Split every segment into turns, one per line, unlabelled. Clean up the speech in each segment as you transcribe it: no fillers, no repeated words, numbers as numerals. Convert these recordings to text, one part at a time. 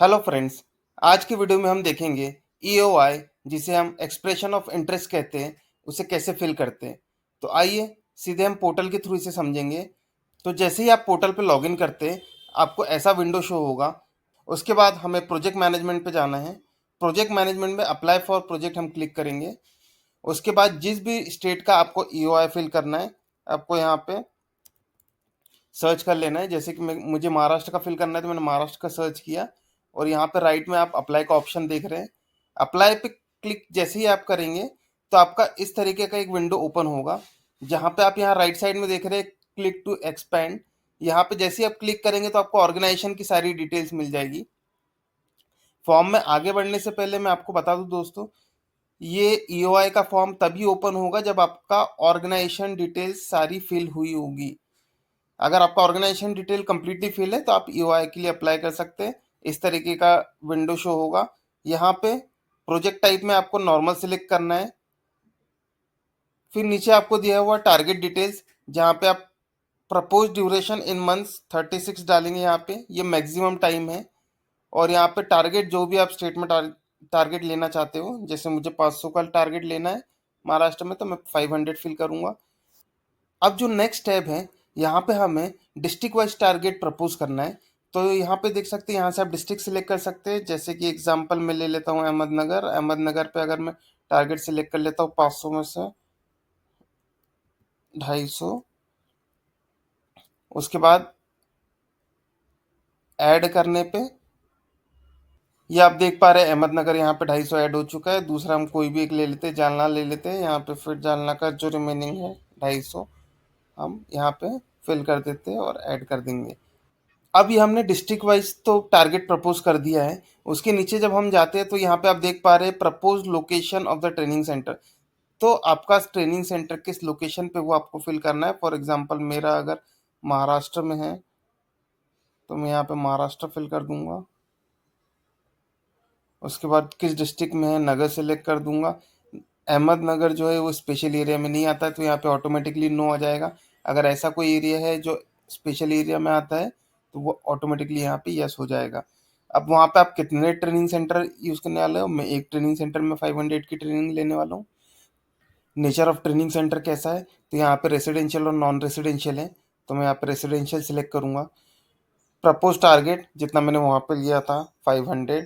Hello friends. आज की video में हम देखेंगे ईओआई, जिसे हम एक्सप्रेशन ऑफ इंटरेस्ट कहते हैं, उसे कैसे फिल करते हैं। तो आइए सीधे हम पोर्टल के थ्रू इसे समझेंगे। तो जैसे ही आप पोर्टल पे लॉगिन करते हैं, आपको ऐसा विंडो शो होगा। उसके बाद हमें प्रोजेक्ट मैनेजमेंट पे जाना है। प्रोजेक्ट मैनेजमेंट में अप्लाई फॉर प्रोजेक्ट हम क्लिक करेंगे। उसके बाद जिस भी स्टेट का आपको ईओआई फिल करना है, आपको यहाँ पे सर्च कर लेना है। जैसे कि मुझे महाराष्ट्र का फिल करना है, तो मैंने महाराष्ट्र का सर्च किया और यहाँ पे राइट में आप अप्लाई का ऑप्शन देख रहे हैं। अप्लाई पे क्लिक जैसे ही आप करेंगे, तो आपका इस तरीके का एक विंडो ओपन होगा, जहाँ पे आप यहाँ राइट साइड में देख रहे हैं क्लिक टू एक्सपैंड। यहाँ पे जैसे ही आप क्लिक करेंगे, तो आपको ऑर्गेनाइजेशन की सारी डिटेल्स मिल जाएगी। फॉर्म में आगे बढ़ने से पहले मैं आपको बता दूं दोस्तों, ये ईओआई का फॉर्म तभी ओपन होगा जब आपका ऑर्गेनाइजेशन डिटेल्स सारी फिल हुई होगी। अगर आपका ऑर्गेनाइजेशन डिटेल कंप्लीटली फिल है, तो आप ईओआई के लिए अप्लाई कर सकते हैं। इस तरीके का विंडो शो होगा। यहाँ पे प्रोजेक्ट टाइप में आपको नॉर्मल सिलेक्ट करना है। फिर नीचे आपको दिया हुआ टारगेट डिटेल्स, जहाँ पे आप प्रपोज ड्यूरेशन इन मंथ्स 36 डालेंगे। यहाँ पे ये मैक्सिमम टाइम है। और यहाँ पे टारगेट जो भी आप स्टेट में टारगेट लेना चाहते हो, जैसे मुझे 500 का टारगेट लेना है महाराष्ट्र में, तो मैं 500 फिल करूंगा। अब जो नेक्स्ट टैब है, यहाँ पे हमें डिस्ट्रिक्ट वाइज टारगेट प्रपोज करना है। तो यहाँ पे देख सकते हैं, यहाँ से आप डिस्ट्रिक्ट सिलेक्ट कर सकते हैं। जैसे कि एग्जांपल मैं ले लेता हूँ अहमदनगर। अहमदनगर पे अगर मैं टारगेट सिलेक्ट कर लेता हूँ 500 में से 250, उसके बाद ऐड करने पे ये आप देख पा रहे हैं अहमदनगर यहाँ पे 250 ऐड हो चुका है। दूसरा हम कोई भी एक ले लेते हैं, जालना ले लेते हैं। यहाँ पे फिर जालना का जो रिमेनिंग है 250 हम यहाँ पे फिल कर देते हैं और ऐड कर देंगे। अब ये हमने डिस्ट्रिक्ट वाइज तो टारगेट प्रपोज कर दिया है। उसके नीचे जब हम जाते हैं, तो यहाँ पे आप देख पा रहे हैं propose location of the training centre. तो आपका ट्रेनिंग सेंटर किस लोकेशन पे, वो आपको फिल करना है। फॉर एग्जांपल मेरा अगर महाराष्ट्र में है, तो मैं यहाँ पे महाराष्ट्र फिल कर दूंगा। उसके बाद किस डिस्ट्रिक्ट में है, नगर सेलेक्ट कर दूंगा। अहमदनगर जो है वो स्पेशल एरिया में नहीं आता है, तो यहाँ पे ऑटोमेटिकली नो आ जाएगा। अगर ऐसा कोई एरिया है जो स्पेशल एरिया में आता है, तो वो ऑटोमेटिकली यहाँ पे यस हो जाएगा। अब वहाँ पे आप कितने ट्रेनिंग सेंटर यूज़ करने वाले हो? मैं एक ट्रेनिंग सेंटर में 500 की ट्रेनिंग लेने वाला हूँ। नेचर ऑफ ट्रेनिंग सेंटर कैसा है, तो यहाँ पे रेसिडेंशियल और नॉन रेसिडेंशियल है, तो मैं यहाँ पे रेसिडेंशियल सिलेक्ट करूँगा। प्रपोज टारगेट जितना मैंने वहाँ पे लिया था 500,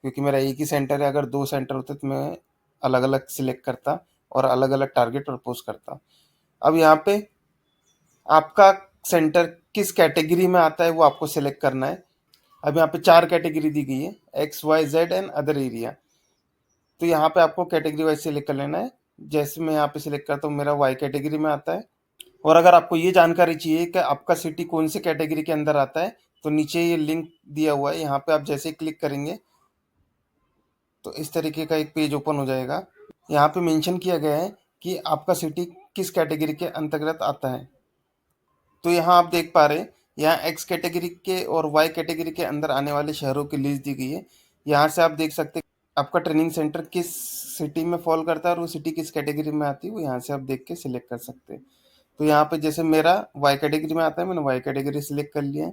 क्योंकि मेरा एक ही सेंटर है। अगर 2 सेंटर होते तो मैं अलग अलग सिलेक्ट करता और अलग अलग टारगेट प्रपोज करता। अब यहाँ पे आपका सेंटर किस कैटेगरी में आता है, वो आपको सिलेक्ट करना है। अब यहाँ पे 4 कैटेगरी दी गई है, X Y Z and other area. तो यहाँ पे आपको कैटेगरी वाइज सिलेक्ट कर लेना है। जैसे मैं यहाँ पे सिलेक्ट करता हूँ, मेरा वाई कैटेगरी में आता है। और अगर आपको ये जानकारी चाहिए कि आपका सिटी कौन से कैटेगरी के अंदर आता है, तो नीचे ये लिंक दिया हुआ है, यहाँ पे आप जैसे ही क्लिक करेंगे, तो इस तरीके का एक पेज ओपन हो जाएगा। यहाँ पे मेंशन किया गया है कि आपका सिटी किस कैटेगरी के अंतर्गत आता है। तो यहाँ आप देख पा रहे हैं, यहाँ एक्स कैटेगरी के और वाई कैटेगरी के अंदर आने वाले शहरों की लिस्ट दी गई है। यहाँ से आप देख सकते हैं आपका ट्रेनिंग सेंटर किस सिटी में फॉल करता है और वो सिटी किस कैटेगरी में आती है, वो यहाँ से आप देख के सिलेक्ट कर सकते हैं। तो यहाँ पे जैसे मेरा वाई कैटेगरी में आता है, मैंने वाई कैटेगरी सिलेक्ट कर लिया है।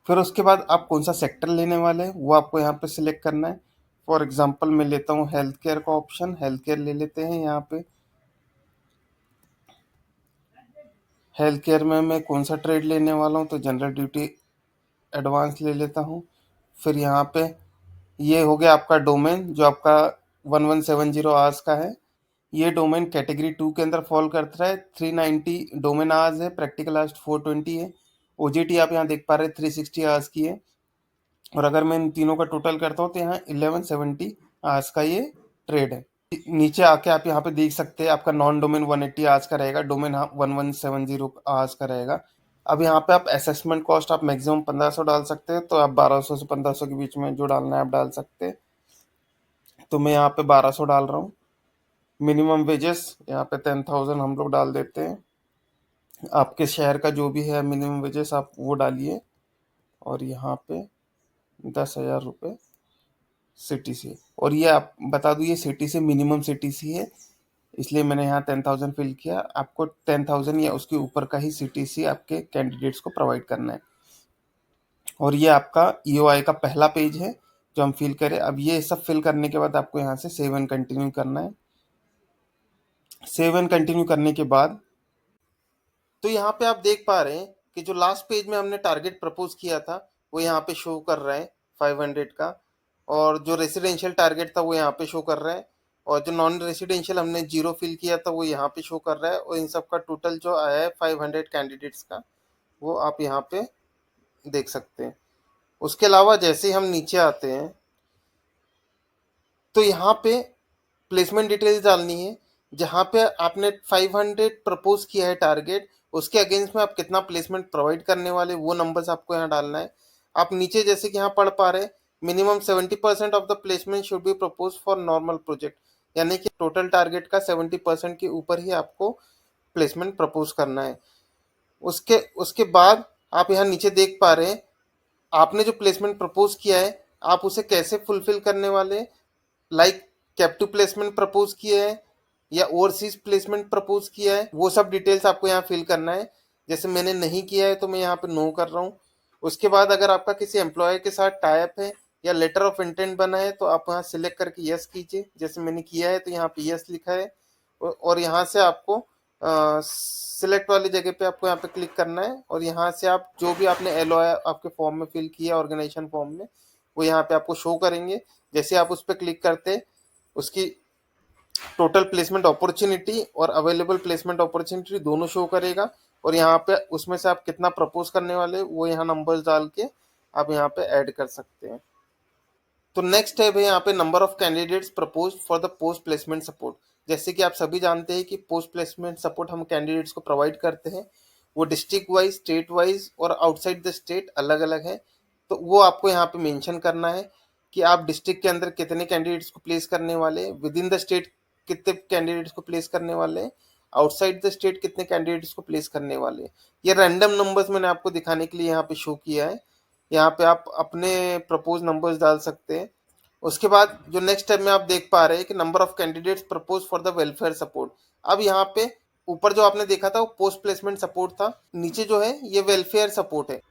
फिर उसके बाद आप कौन सा सेक्टर लेने वाले हैं, वो आपको यहाँ पे सिलेक्ट करना है। फॉर एग्जांपल मैं लेता हूँ हेल्थ केयर का ऑप्शन, हेल्थ केयर ले लेते हैं। यहाँ पे हेल्थ केयर में मैं कौन सा ट्रेड लेने वाला हूँ, तो जनरल ड्यूटी एडवांस ले लेता हूँ। फिर यहाँ पे ये हो गया आपका डोमेन, जो आपका 1170 आवर्स का है। ये डोमेन कैटेगरी 2 के अंदर फॉल करता है। 390 डोमेन आवर्स है, प्रैक्टिकल आवर्स 420 है। ओजीटी आप यहाँ देख पा रहे हैं 360 आवर्स की है। और अगर मैं इन तीनों का टोटल करता हूँ, तो यहाँ 1170 आवर्स का ये ट्रेड है। नीचे आके आप यहाँ पे देख सकते हैं, आपका नॉन डोमेन 180 आवर्स का रहेगा, डोमेन 1170 आवर्स का रहेगा। अब यहाँ पे आप असेसमेंट कॉस्ट आप मैक्सिमम 1500 डाल सकते हैं, तो आप 1200 से 1500 के बीच में जो डालना है आप डाल सकते हैं। तो मैं यहाँ पे 1200 डाल रहा हूँ। मिनिमम वेजेस यहाँ पे 10,000 हम लोग डाल देते हैं। आपके शहर का जो भी है मिनिमम वेजेस आप वो डालिए। और यहाँ पे 10,000 रुपये सिटी से। और ये आप बता दूँ, ये सिटी से मिनिमम सिटी सी है, इसलिए मैंने यहाँ 10,000 फिल किया। आपको 10,000 या उसके ऊपर का ही सिटी सी आपके कैंडिडेट्स को प्रोवाइड करना है। और ये आपका ईओआई का पहला पेज है जो हम फिल करें। अब ये सब फिल करने के बाद आपको यहाँ से सेव एंड कंटिन्यू करना है। सेव एंड कंटिन्यू करने के बाद तो यहाँ पे आप देख पा रहे हैं कि जो लास्ट पेज में हमने टारगेट प्रपोज किया था वो यहाँ पे शो कर रहा है 500 का, और जो रेसिडेंशियल टारगेट था वो यहाँ पे शो कर रहा है, और जो नॉन रेसिडेंशियल हमने जीरो फिल किया था वो यहाँ पे शो कर रहा है, और इन सब का टोटल जो आया है 500 कैंडिडेट्स का वो आप यहाँ पे देख सकते हैं। उसके अलावा जैसे ही हम नीचे आते हैं तो यहाँ पे प्लेसमेंट डिटेल्स डालनी है। जहाँ पे आपने 500 प्रपोज किया है टारगेट, उसके अगेंस्ट में आप कितना प्लेसमेंट प्रोवाइड करने वाले वो नंबर्स आपको यहाँ डालना है। आप नीचे जैसे कि यहाँ पढ़ पा रहे हैं, minimum 70% of the placement should be propose for normal project, यानी कि टोटल टारगेट का 70% के ऊपर ही आपको प्लेसमेंट प्रपोज करना है। उसके उसके बाद आप यहाँ नीचे देख पा रहे हैं आपने जो प्लेसमेंट प्रपोज किया है आप उसे कैसे फुलफिल करने वाले, लाइक कैप्टिव प्लेसमेंट प्रपोज किया है या ओवरसीज प्लेसमेंट प्रपोज किया है, वो सब डिटेल्स आपको यहाँ फिल करना है। जैसे मैंने नहीं किया है तो मैं यहाँ पे नो कर रहा हूँ। उसके बाद अगर आपका किसी एम्प्लॉय के साथ टाई अप है या लेटर ऑफ इंटेंट बना है तो आप यहाँ सिलेक्ट करके यस कीजिए। जैसे मैंने किया है तो यहाँ पे यस लिखा है, और यहाँ से आपको सिलेक्ट वाली जगह पे आपको यहाँ पे क्लिक करना है, और यहाँ से आप जो भी आपने एलओआई आपके फॉर्म में फिल किया ऑर्गेनाइजेशन फॉर्म में वो यहाँ पे आपको शो करेंगे। जैसे आप उस पर क्लिक करते उसकी टोटल प्लेसमेंट अपॉर्चुनिटी और अवेलेबल प्लेसमेंट अपॉर्चुनिटी दोनों शो करेगा, और यहाँ पे उसमें से आप कितना प्रपोज करने वाले वो यहाँ नंबर्स डाल के आप यहाँ पे ऐड कर सकते हैं। तो नेक्स्ट स्टेप है यहाँ पे number of candidates propose for the post placement support. जैसे कि आप सभी जानते हैं कि पोस्ट प्लेसमेंट सपोर्ट हम कैंडिडेट्स को प्रोवाइड करते हैं, वो डिस्ट्रिक्ट वाइज, स्टेट वाइज और आउटसाइड द स्टेट अलग अलग है। तो वो आपको यहाँ पे मेंशन करना है कि आप डिस्ट्रिक्ट के अंदर कितने कैंडिडेट्स को प्लेस करने वाले, विद इन द स्टेट कितने कैंडिडेट्स को प्लेस करने वाले, आउटसाइड द स्टेट कितने कैंडिडेट्स को प्लेस करने वाले। ये रैंडम नंबर्स मैंने आपको दिखाने के लिए यहाँ पे शो किया है। यहाँ पे आप अपने प्रपोज नंबर्स डाल सकते हैं। उसके बाद जो नेक्स्ट स्टेप में आप देख पा रहे हैं कि number of candidates propose for the welfare support. अब यहाँ पे ऊपर जो आपने देखा था वो पोस्ट प्लेसमेंट सपोर्ट था, नीचे जो है ये वेलफेयर सपोर्ट है।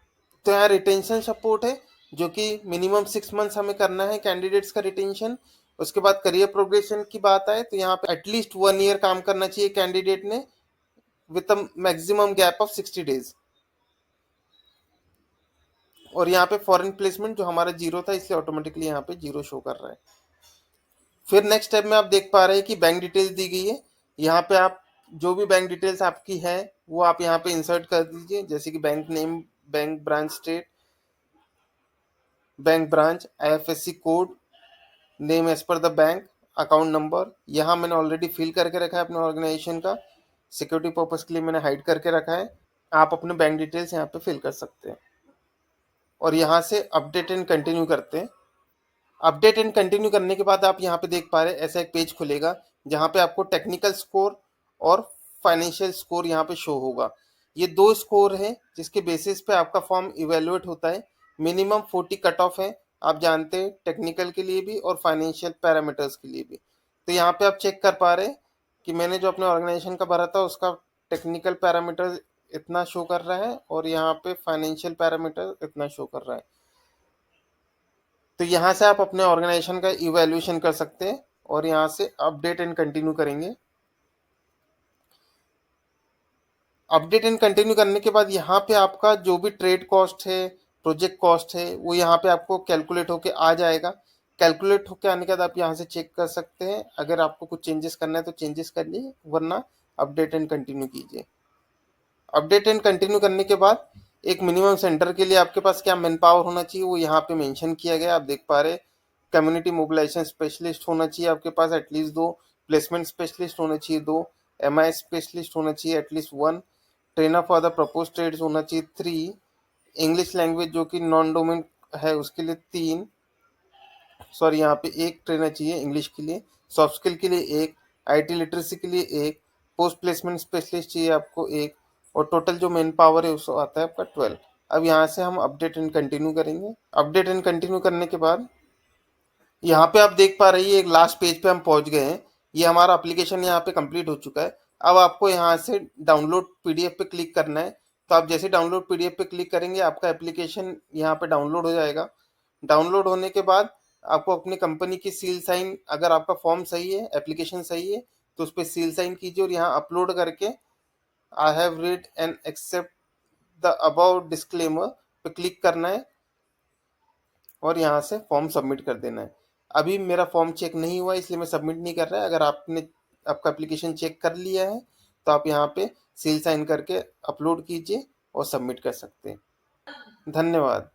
तो यहाँ रिटेंशन सपोर्ट है जो कि मिनिमम 6 मंथ्स हमें करना है कैंडिडेट्स का रिटेंशन। उसके बाद करियर प्रोग्रेशन की बात आए तो यहाँ पे एटलीस्ट 1 ईयर काम करना चाहिए कैंडिडेट ने with maximum gap of 60 days. और यहाँ पे फॉरेन प्लेसमेंट जो हमारा जीरो था इसलिए ऑटोमेटिकली यहाँ पे जीरो शो कर रहा है। फिर नेक्स्ट स्टेप में आप देख पा रहे हैं कि बैंक डिटेल्स दी गई है। यहाँ पे आप जो भी बैंक डिटेल्स आपकी है वो आप यहाँ पे इंसर्ट कर दीजिए, जैसे कि bank name, bank branch state, bank branch, IFSC code, name as per the bank, account number. यहाँ मैंने ऑलरेडी फिल करके रखा है अपने ऑर्गेनाइजेशन का, सिक्योरिटी पर्पज के लिए मैंने हाइड करके रखा है। आप अपने बैंक डिटेल्स यहाँ पे फिल कर सकते हैं, और यहाँ से अपडेट एंड कंटिन्यू करते हैं। अपडेट एंड कंटिन्यू करने के बाद आप यहाँ पे देख पा रहे हैं ऐसा एक पेज खुलेगा जहाँ पे आपको टेक्निकल स्कोर और फाइनेंशियल स्कोर यहाँ पे शो होगा। ये दो स्कोर हैं जिसके बेसिस पे आपका फॉर्म इवेलुएट होता है। मिनिमम 40 कट ऑफ है, आप जानते हैं, टेक्निकल के लिए भी और फाइनेंशियल पैरामीटर्स के लिए भी। तो यहाँ पे आप चेक कर पा रहे हैं कि मैंने जो अपने ऑर्गेनाइजेशन का भरा था उसका टेक्निकल पैरामीटर इतना शो कर रहा है और यहाँ पे फाइनेंशियल पैरामीटर इतना शो कर रहा है। तो यहाँ से आप अपने ऑर्गेनाइजेशन का इवैल्यूएशन कर सकते हैं, और यहाँ से अपडेट एंड कंटिन्यू करेंगे। अपडेट एंड कंटिन्यू करने के बाद यहाँ पे आपका जो भी ट्रेड कॉस्ट है, प्रोजेक्ट कॉस्ट है, वो यहाँ पे आपको कैलकुलेट होके आ जाएगा। कैलकुलेट होके आने के बाद आप यहाँ से चेक कर सकते हैं, अगर आपको कुछ चेंजेस करना है तो चेंजेस करिए, वरना अपडेट एंड कंटिन्यू कीजिए। अपडेट एंड कंटिन्यू करने के बाद एक मिनिमम सेंटर के लिए आपके पास क्या मैन पावर होना चाहिए वो यहाँ पे मेंशन किया गया। आप देख पा रहे हैं कम्युनिटी मोबिलाइजेशन स्पेशलिस्ट होना चाहिए आपके पास एटलीस्ट 2, प्लेसमेंट स्पेशलिस्ट होना चाहिए 2, एमआई स्पेशलिस्ट होना चाहिए at least 1, trainer for the propose trades होना चाहिए 3, इंग्लिश लैंग्वेज जो कि नॉन डोमेन है उसके लिए 3, सॉरी यहाँ पे 1 ट्रेनर चाहिए इंग्लिश के लिए, सॉफ्ट स्किल के लिए 1, आईटी लिटरेसी के लिए 1, पोस्ट प्लेसमेंट स्पेशलिस्ट चाहिए आपको 1, और टोटल जो मैन पावर है उसको आता है आपका 12। अब यहाँ से हम अपडेट एंड कंटिन्यू करेंगे। अपडेट एंड कंटिन्यू करने के बाद यहाँ पे आप देख पा रही है एक लास्ट पेज पे हम पहुंच गए हैं। ये हमारा एप्लीकेशन यहाँ पे कंप्लीट हो चुका है। अब आपको यहाँ से डाउनलोड पीडीएफ पे क्लिक करना है। तो आप जैसे डाउनलोड पीडीएफ पे क्लिक करेंगे, आपका एप्लीकेशन यहाँ पे डाउनलोड हो जाएगा। डाउनलोड होने के बाद आपको अपनी कंपनी की सील साइन, अगर आपका फॉर्म सही है, एप्लीकेशन सही है, तो उस पर सील साइन कीजिए और यहाँ अपलोड करके I have read and accept the about disclaimer पे क्लिक करना है और यहाँ से फॉर्म सबमिट कर देना है। अभी मेरा फॉर्म चेक नहीं हुआ इसलिए मैं सबमिट नहीं कर रहा है। अगर आपने आपका एप्लीकेशन चेक कर लिया है तो आप यहाँ पे सील साइन करके अपलोड कीजिए और सबमिट कर सकते हैं। धन्यवाद।